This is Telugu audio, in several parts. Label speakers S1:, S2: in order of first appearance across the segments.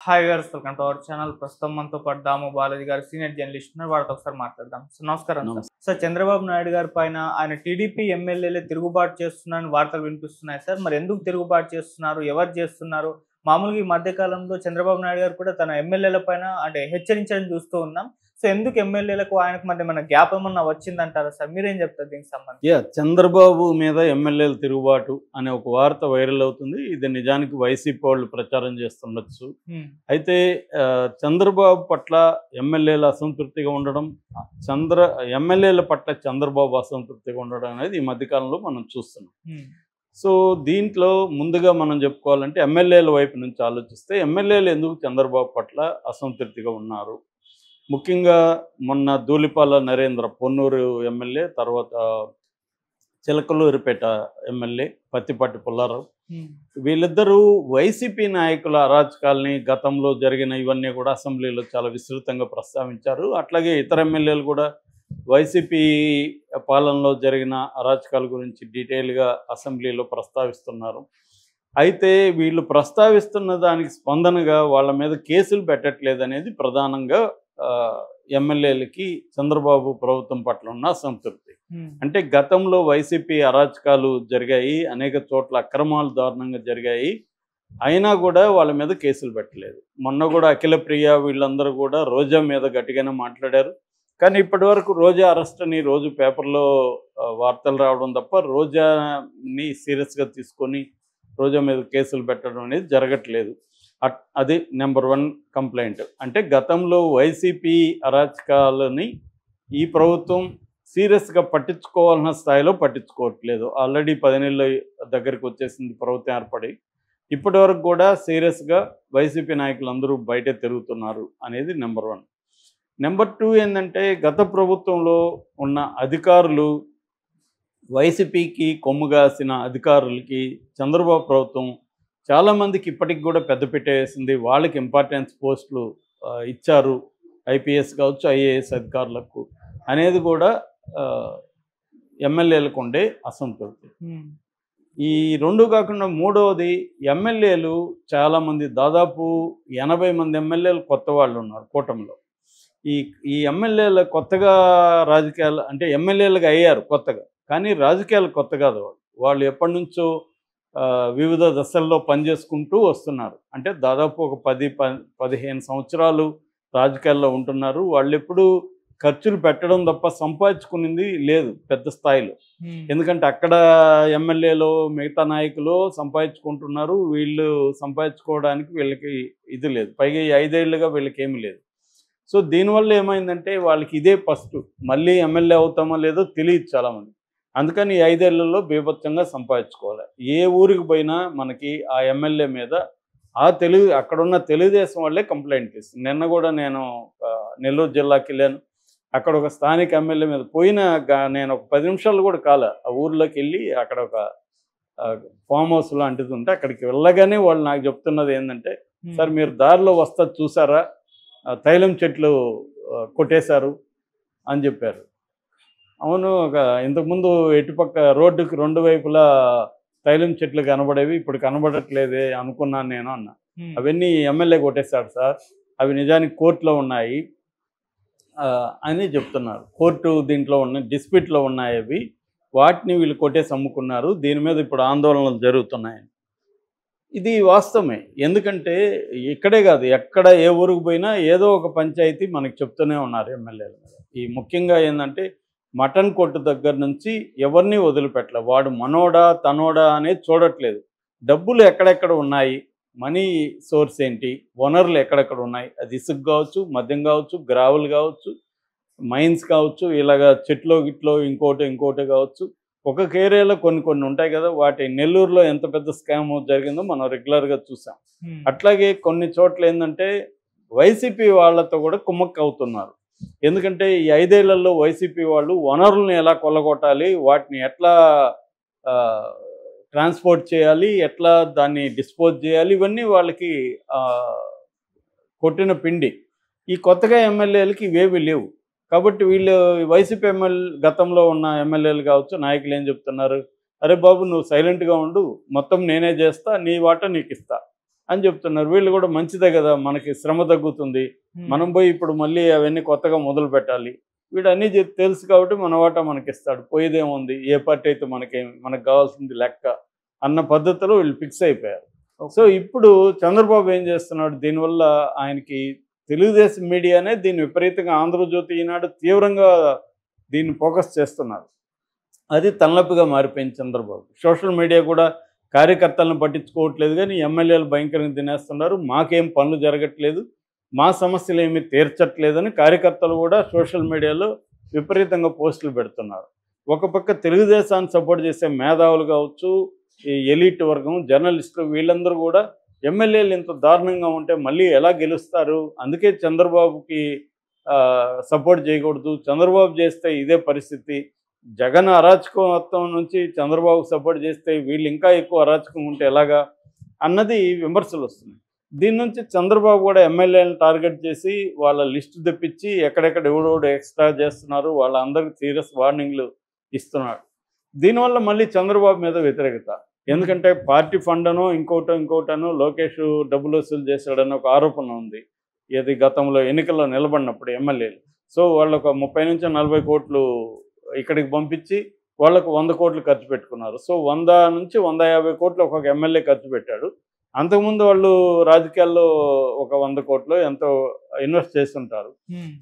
S1: హాయ్ గారు, వెల్కమ్ టు అవర్ ఛానల్. ప్రస్తుతం మనతో పాటు దాము బాలాజీ గారు సీనియర్ జర్నలిస్ట్ ఉన్నారు. వారితో ఒకసారి మాట్లాడదాం. సో నమస్కారం సార్. సార్, చంద్రబాబు నాయుడు గారి పైన ఆయన టీడీపీ ఎమ్మెల్యేలే తిరుగుబాటు చేస్తున్నారని వార్తలు వినిపిస్తున్నాయి సార్. మరి ఎందుకు తిరుగుబాటు చేస్తున్నారు, ఎవరు చేస్తున్నారు? మామూలుగా ఈ మధ్య కాలంలో చంద్రబాబు నాయుడు గారు కూడా తన ఎమ్మెల్యేల పైన హెచ్చరించడం చూస్తూ ఉన్నాం. సో ఎందుకు ఎమ్మెల్యేలకు ఆయనకు మధ్య మన గ్యాప్ ఏమన్నా వచ్చిందంటారా సార్? మీరేం చెప్తారు దీనికి సంబంధించి?
S2: చంద్రబాబు మీద ఎమ్మెల్యేల తిరుగుబాటు అనే ఒక వార్త వైరల్ అవుతుంది. ఇది నిజానికి వైసీపీ వాళ్ళు ప్రచారం చేస్తుండొచ్చు. అయితే చంద్రబాబు పట్ల ఎమ్మెల్యేల అసంతృప్తిగా ఉండడం, ఎమ్మెల్యేల పట్ల చంద్రబాబు అసంతృప్తిగా ఉండడం అనేది ఈ మధ్యకాలంలో మనం చూస్తున్నాం. సో దీంట్లో ముందుగా మనం చెప్పుకోవాలంటే ఎమ్మెల్యేల వైపు నుంచి ఆలోచిస్తే ఎమ్మెల్యేలు ఎందుకు చంద్రబాబు పట్ల అసంతృప్తిగా ఉన్నారు? ముఖ్యంగా మొన్న ధూళిపాల నరేంద్ర పొన్నూరు ఎమ్మెల్యే, తర్వాత చిలకలూరిపేట ఎమ్మెల్యే పత్తిపాటి పుల్లారావు, వీళ్ళిద్దరూ వైసీపీ నాయకుల అరాచకాలని గతంలో జరిగిన ఇవన్నీ కూడా అసెంబ్లీలో చాలా విస్తృతంగా ప్రస్తావించారు. అట్లాగే ఇతర ఎమ్మెల్యేలు కూడా వైసీపీ పాలనలో జరిగిన అరాచకాల గురించి డీటెయిల్గా అసెంబ్లీలో ప్రస్తావిస్తున్నారు. అయితే వీళ్ళు ప్రస్తావిస్తున్న దానికి స్పందనగా వాళ్ళ మీద కేసులు పెట్టట్లేదు అనేది ప్రధానంగా ఎమ్మెల్యేలకి చంద్రబాబు ప్రభుత్వం పట్ల ఉన్న అసంతృప్తి. అంటే గతంలో వైసీపీ అరాచకాలు జరిగాయి, అనేక చోట్ల అక్రమాలు దారుణంగా జరిగాయి, అయినా కూడా వాళ్ళ మీద కేసులు పెట్టలేదు. మొన్న కూడా అఖిల ప్రియ వీళ్ళందరూ కూడా రోజా మీద గట్టిగానే మాట్లాడారు. కానీ ఇప్పటి వరకు రోజా అరెస్ట్ అని రోజు పేపర్లో వార్తలు రావడం తప్ప రోజాని సీరియస్గా తీసుకొని రోజా మీద కేసులు పెట్టడం అనేది జరగట్లేదు. అది నెంబర్ 1 కంప్లైంట్. అంటే గతంలో వైసీపీ అరాచకాలని ఈ ప్రభుత్వం సీరియస్గా పట్టించుకోవాలన్న స్థాయిలో పట్టించుకోవట్లేదు. ఆల్రెడీ 10 నెలల దగ్గరికి వచ్చేసింది ప్రభుత్వం ఏర్పడి. ఇప్పటి వరకు కూడా సీరియస్గా వైసీపీ నాయకులందరూ బయటే తిరుగుతున్నారు అనేది నెంబర్ 1. నెంబర్ 2 ఏంటంటే గత ప్రభుత్వంలో ఉన్న అధికారులు, వైసీపీకి కొమ్ముగాసిన అధికారులకి చంద్రబాబు ప్రభుత్వం చాలామందికి ఇప్పటికి కూడా పెద్దపీట వేసింది. వాళ్ళకి ఇంపార్టెన్స్ పోస్టులు ఇచ్చారు, ఐపీఎస్ కావచ్చు, ఐఏఎస్ అధికారులకు అనేది కూడా ఎమ్మెల్యేలకు ఉండే అసంతృప్తి. ఈ 2 కాకుండా మూడవది, ఎమ్మెల్యేలు చాలామంది, దాదాపు 80 మంది ఎమ్మెల్యేలు కొత్త వాళ్ళు ఉన్నారు కూటమిలో. ఈ ఎమ్మెల్యేల కొత్తగా రాజకీయాలు అంటే ఎమ్మెల్యేలుగా అయ్యారు కొత్తగా, కానీ రాజకీయాలు కొత్త కాదు. వాళ్ళు ఎప్పటి నుంచో వివిధ దశల్లో పనిచేసుకుంటూ వస్తున్నారు. అంటే దాదాపు ఒక 10-15 సంవత్సరాలు రాజకీయాల్లో ఉంటున్నారు. వాళ్ళు ఎప్పుడు ఖర్చులు పెట్టడం తప్ప సంపాదించుకునేది లేదు పెద్ద స్థాయిలో. ఎందుకంటే అక్కడ ఎమ్మెల్యేలు మిగతా నాయకులు సంపాదించుకుంటున్నారు, వీళ్ళు సంపాదించుకోవడానికి వీళ్ళకి ఇది లేదు. పైగా ఈ 5 ఏళ్ళుగా వీళ్ళకి ఏమీ లేదు. సో దీనివల్ల ఏమైందంటే వాళ్ళకి ఇదే ఫస్ట్, మళ్ళీ ఎమ్మెల్యే అవుతామో లేదో తెలియదు చాలామంది. అందుకని ఈ 5 ఏళ్లలో బీభత్సంగా సంపాదించుకోవాలి. ఏ ఊరికి పోయినా మనకి ఆ ఎమ్మెల్యే మీద అక్కడున్న తెలుగుదేశం వాళ్ళే కంప్లైంట్ ఇస్తుంది. నిన్న కూడా నేను నెల్లూరు జిల్లాకి వెళ్ళాను. అక్కడ ఒక స్థానిక ఎమ్మెల్యే మీద నేను ఒక 10 నిమిషాలు కూడా కాలే ఆ ఊర్లోకి వెళ్ళి అక్కడ ఒక ఫామ్ హౌస్ లాంటిది ఉంటే అక్కడికి వెళ్ళగానే వాళ్ళు నాకు చెప్తున్నది ఏంటంటే, సార్ మీరు దారిలో వస్తా చూసారా, తైలం చెట్లు కొట్టేశారు అని చెప్పారు. అవును, ఇంతకుముందు ఎటుపక్క రోడ్డుకి 2 వైపులా తైలం చెట్లు కనబడేవి, ఇప్పుడు కనబడట్లేదే అనుకున్నాను నేను అన్న. అవన్నీ ఎమ్మెల్యే కొట్టేశాడు సార్, అవి నిజానికి కోర్టులో ఉన్నాయి అని చెప్తున్నారు. కోర్టు దీంట్లో ఉన్నాయి, డిస్ప్యూట్లో ఉన్నాయి అవి, వాటిని వీళ్ళు కొట్టేసి అమ్ముకున్నారు, దీని మీద ఇప్పుడు ఆందోళనలు జరుగుతున్నాయని. ఇది వాస్తవమే. ఎందుకంటే ఇక్కడే కాదు, ఎక్కడ ఏ ఊరికి పోయినా ఏదో ఒక పంచాయతీ మనకి చెప్తూనే ఉన్నారు ఎమ్మెల్యేల మీద. ఈ ముఖ్యంగా ఏంటంటే మటన్ కొట్టు దగ్గర నుంచి ఎవరిని వదిలిపెట్టలే. వాడు మనోడా తనోడా అనేది చూడట్లేదు. డబ్బులు ఎక్కడెక్కడ ఉన్నాయి, మనీ సోర్స్ ఏంటి, వనరులు ఎక్కడెక్కడ ఉన్నాయి, అది ఇసుక కావచ్చు, మద్యం కావచ్చు, గ్రావులు కావచ్చు, మైన్స్ కావచ్చు, ఇలాగా చెట్లో గిట్లో ఇంకోటి కావచ్చు. ఒక్కొక్క ఏరియాలో కొన్ని ఉంటాయి కదా, వాటి నెల్లూరులో ఎంత పెద్ద స్కామ్ జరిగిందో మనం రెగ్యులర్గా చూసాం. అట్లాగే కొన్ని చోట్ల ఏంటంటే వైసీపీ వాళ్ళతో కూడా కుమ్మక్కు అవుతున్నారు. ఎందుకంటే ఈ 5 ఏళ్లలో వైసీపీ వాళ్ళు వనరులను ఎలా కొల్లగొట్టాలి, వాటిని ఎట్లా ట్రాన్స్పోర్ట్ చేయాలి, ఎట్లా దాన్ని డిస్పోజ్ చేయాలి, ఇవన్నీ వాళ్ళకి కొట్టిన పిండి. ఈ కొత్తగా ఎమ్మెల్యేలకి ఇవేవి లేవు. కాబట్టి వీళ్ళు వైసీపీ గతంలో ఉన్న ఎమ్మెల్యేలు కావచ్చు, నాయకులు ఏం చెప్తున్నారు, అరే బాబు నువ్వు సైలెంట్గా ఉండు, మొత్తం నేనే చేస్తా, నీ వాటా నీకు ఇస్తా అని చెప్తున్నారు. వీళ్ళు కూడా మంచిదే కదా, మనకి శ్రమ తగ్గుతుంది, మనం పోయి ఇప్పుడు మళ్ళీ అవన్నీ కొత్తగా మొదలు పెట్టాలి, వీడు అన్నీ తెలుసు కాబట్టి మన వాటా మనకి ఇస్తాడు, పోయేదేముంది, ఏ పార్టీ అయితే మనకు కావాల్సింది లెక్క అన్న పద్ధతిలో వీళ్ళు ఫిక్స్ అయిపోయారు. సో ఇప్పుడు చంద్రబాబు ఏం చేస్తున్నాడు, దీనివల్ల ఆయనకి తెలుగుదేశం మీడియానే దీన్ని విపరీతంగా, ఆంధ్రజ్యోతి, ఈనాడు తీవ్రంగా దీన్ని ఫోకస్ చేస్తున్నారు. అది తలనొప్పిగా మారిపోయింది చంద్రబాబు. సోషల్ మీడియా కూడా కార్యకర్తలను పట్టించుకోవట్లేదు, కానీ ఎమ్మెల్యేలు భయంకరంగా తినేస్తున్నారు, మాకేం పనులు జరగట్లేదు, మా సమస్యలు ఏమీ తీర్చట్లేదని కార్యకర్తలు కూడా సోషల్ మీడియాలో విపరీతంగా పోస్టులు పెడుతున్నారు. ఒక పక్క తెలుగుదేశాన్ని సపోర్ట్ చేసే మేధావులు కావచ్చు, ఈ ఎలీట్ వర్గం, జర్నలిస్టులు, వీళ్ళందరూ కూడా ఎమ్మెల్యేలు ఇంత దారుణంగా ఉంటే మళ్ళీ ఎలా గెలుస్తారు, అందుకే చంద్రబాబుకి సపోర్ట్ చేయకూడదు, చంద్రబాబు చేస్తే ఇదే పరిస్థితి, జగన్ అరాచకత్వం నుంచి చంద్రబాబు సపోర్ట్ చేస్తే వీళ్ళు ఇంకా ఎక్కువ అరాచకం ఉంటే ఎలాగా అన్నది విమర్శలు వస్తున్నాయి. దీని నుంచి చంద్రబాబు కూడా ఎమ్మెల్యేలను టార్గెట్ చేసి వాళ్ళ లిస్టు తెప్పించి ఎక్కడెక్కడ ఎవడోడు ఎక్స్ట్రా చేస్తున్నారు, వాళ్ళందరికీ సీరియస్ వార్నింగ్లు ఇస్తున్నాడు. దీనివల్ల మళ్ళీ చంద్రబాబు మీద వ్యతిరేకత, ఎందుకంటే పార్టీ ఫండ్ అనో ఇంకోటనో లోకేష్ డబ్బులు వసూలు చేశాడన్న ఒక ఆరోపణ ఉంది. ఇది గతంలో ఎన్నికల్లో నిలబడినప్పుడు ఎమ్మెల్యేలు, సో వాళ్ళకు 30 నుంచి 40 కోట్లు ఇక్కడికి పంపించి వాళ్ళకు 100 కోట్లు ఖర్చు పెట్టుకున్నారు. సో 100 నుంచి 150 కోట్లు ఒక్కొక్క ఎమ్మెల్యే ఖర్చు పెట్టాడు. అంతకుముందు వాళ్ళు రాజకీయాల్లో ఒక 100 కోట్లు ఎంతో ఇన్వెస్ట్ చేస్తుంటారు.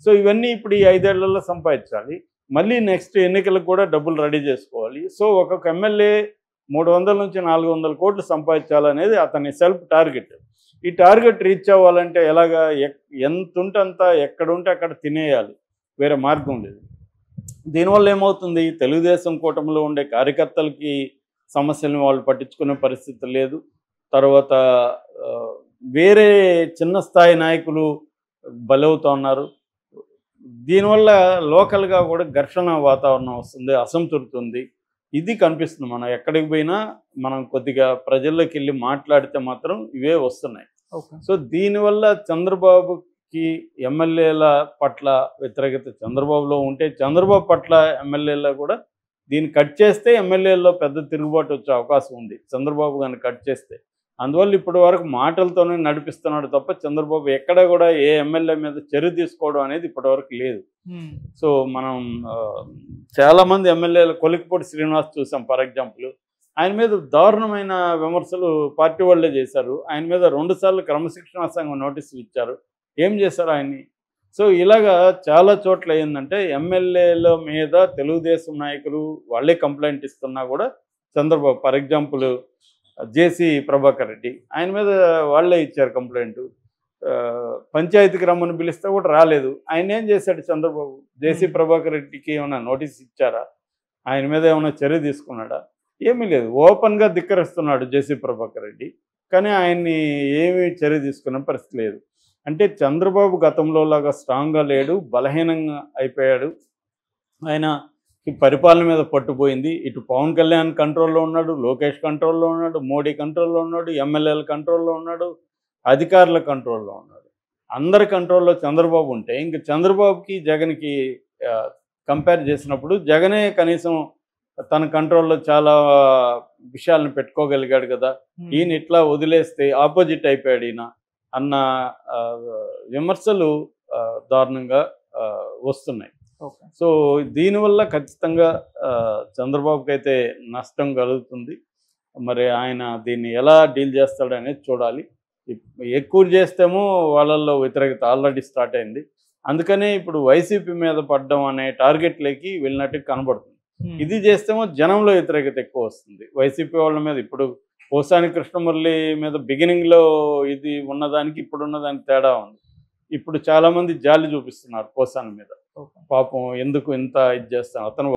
S2: సో ఇవన్నీ ఇప్పుడు ఈ 5 ఏళ్లలో సంపాదించాలి, మళ్ళీ నెక్స్ట్ ఎన్నికలకు కూడా డబ్బులు రెడీ చేసుకోవాలి. సో ఒక్కొక్క ఎమ్మెల్యే 300 నుంచి 400 కోట్లు సంపాదించాలనేది అతని సెల్ఫ్ టార్గెట్. ఈ టార్గెట్ రీచ్ అవ్వాలంటే ఎలాగా, ఎంత ఉంటే అంత, ఎక్కడుంటే అక్కడ తినేయాలి, వేరే మార్గం లేదు. దీనివల్ల ఏమవుతుంది, తెలుగుదేశం కూటమిలో ఉండే కార్యకర్తలకి సమస్యలను వాళ్ళు పట్టించుకునే పరిస్థితి లేదు. తర్వాత వేరే చిన్న స్థాయి నాయకులు బలవుతూ ఉన్నారు. దీనివల్ల లోకల్గా కూడా ఘర్షణ వాతావరణం వస్తుంది, అసంతృప్తి ఉంది. ఇది కనిపిస్తుంది. మనం ఎక్కడికి పోయినా మనం కొద్దిగా ప్రజల్లోకి వెళ్ళి మాట్లాడితే మాత్రం ఇవే వస్తున్నాయి. సో దీనివల్ల చంద్రబాబుకి ఎమ్మెల్యేల పట్ల వ్యతిరేకత చంద్రబాబులో ఉంటే, చంద్రబాబు పట్ల ఎమ్మెల్యేలో కూడా దీన్ని కట్ చేస్తే ఎమ్మెల్యేల్లో పెద్ద తిరుగుబాటు వచ్చే అవకాశం ఉంది చంద్రబాబు కానీ కట్ చేస్తే. అందువల్ల ఇప్పటి వరకు మాటలతోనే నడిపిస్తున్నాడు తప్ప చంద్రబాబు ఎక్కడ కూడా ఏ ఎమ్మెల్యే మీద చర్య తీసుకోవడం అనేది ఇప్పటివరకు లేదు. సో మనం చాలామంది ఎమ్మెల్యేలు, కొలికిపూడి శ్రీనివాస్ చూసాం ఫర్ ఎగ్జాంపుల్, ఆయన మీద దారుణమైన విమర్శలు పార్టీ వాళ్ళే చేశారు. ఆయన మీద 2 సార్లు క్రమశిక్షణా సంఘం నోటీసులు ఇచ్చారు. ఏం చేశారు ఆయన్ని? సో ఇలాగా చాలా చోట్ల ఏంటంటే ఎమ్మెల్యేల మీద తెలుగుదేశం నాయకులు వాళ్ళే కంప్లైంట్ ఇస్తున్నా కూడా చంద్రబాబు, ఫర్ ఎగ్జాంపుల్ జేసీ ప్రభాకర్ రెడ్డి, ఆయన మీద వాళ్ళే ఇచ్చారు కంప్లైంట్. పంచాయతీకి రమ్మని పిలిస్తే కూడా రాలేదు. ఆయన ఏం చేశాడు చంద్రబాబు? జేసీ ప్రభాకర్ రెడ్డికి ఏమైనా నోటీస్ ఇచ్చారా? ఆయన మీద ఏమైనా చర్య తీసుకున్నాడా? ఏమీ లేదు. ఓపెన్గా ధిక్కరిస్తున్నాడు జేసీ ప్రభాకర్ రెడ్డి, కానీ ఆయన్ని ఏమీ చర్య తీసుకునే పరిస్థితి లేదు. అంటే చంద్రబాబు గతంలో లాగా స్ట్రాంగ్గా లేడు, బలహీనంగా అయిపోయాడు. ఆయన పరిపాలన మీద పట్టుపోయింది. ఇటు పవన్ కళ్యాణ్ కంట్రోల్లో ఉన్నాడు, లోకేష్ కంట్రోల్లో ఉన్నాడు, మోడీ కంట్రోల్లో ఉన్నాడు, ఎమ్మెల్యేల కంట్రోల్లో ఉన్నాడు, అధికారుల కంట్రోల్లో ఉన్నాడు. అందరి కంట్రోల్లో చంద్రబాబు ఉంటే ఇంక చంద్రబాబుకి జగన్కి కంపేర్ చేసినప్పుడు జగనే కనీసం తన కంట్రోల్లో చాలా విషయాలను పెట్టుకోగలిగాడు కదా, ఈయన ఇట్లా వదిలేస్తే ఆపోజిట్ అయిపోయాడు ఈయన అన్న విమర్శలు దారుణంగా వస్తున్నాయి. సో దీనివల్ల ఖచ్చితంగా చంద్రబాబుకి అయితే నష్టం కలుగుతుంది. మరి ఆయన దీన్ని ఎలా డీల్ చేస్తాడు అనేది చూడాలి. ఎక్కువ చేస్తేమో వాళ్ళల్లో వ్యతిరేకత ఆల్రెడీ స్టార్ట్ అయింది. అందుకనే ఇప్పుడు వైసీపీ మీద పడ్డం అనే టార్గెట్లోకి వెళ్ళినట్టు కనబడుతుంది. ఇది చేస్తేమో జనంలో వ్యతిరేకత ఎక్కువ వస్తుంది వైసీపీ వాళ్ళ మీద. ఇప్పుడు పోసాని కృష్ణమురళి మీద బిగినింగ్లో ఇది ఉన్నదానికి ఇప్పుడు ఉన్నదానికి తేడా ఉంది. ఇప్పుడు చాలామంది జాలి చూపిస్తున్నారు పోసాని మీద, పాపం ఎందుకు ఇంత ఇది చేస్తాం, అతను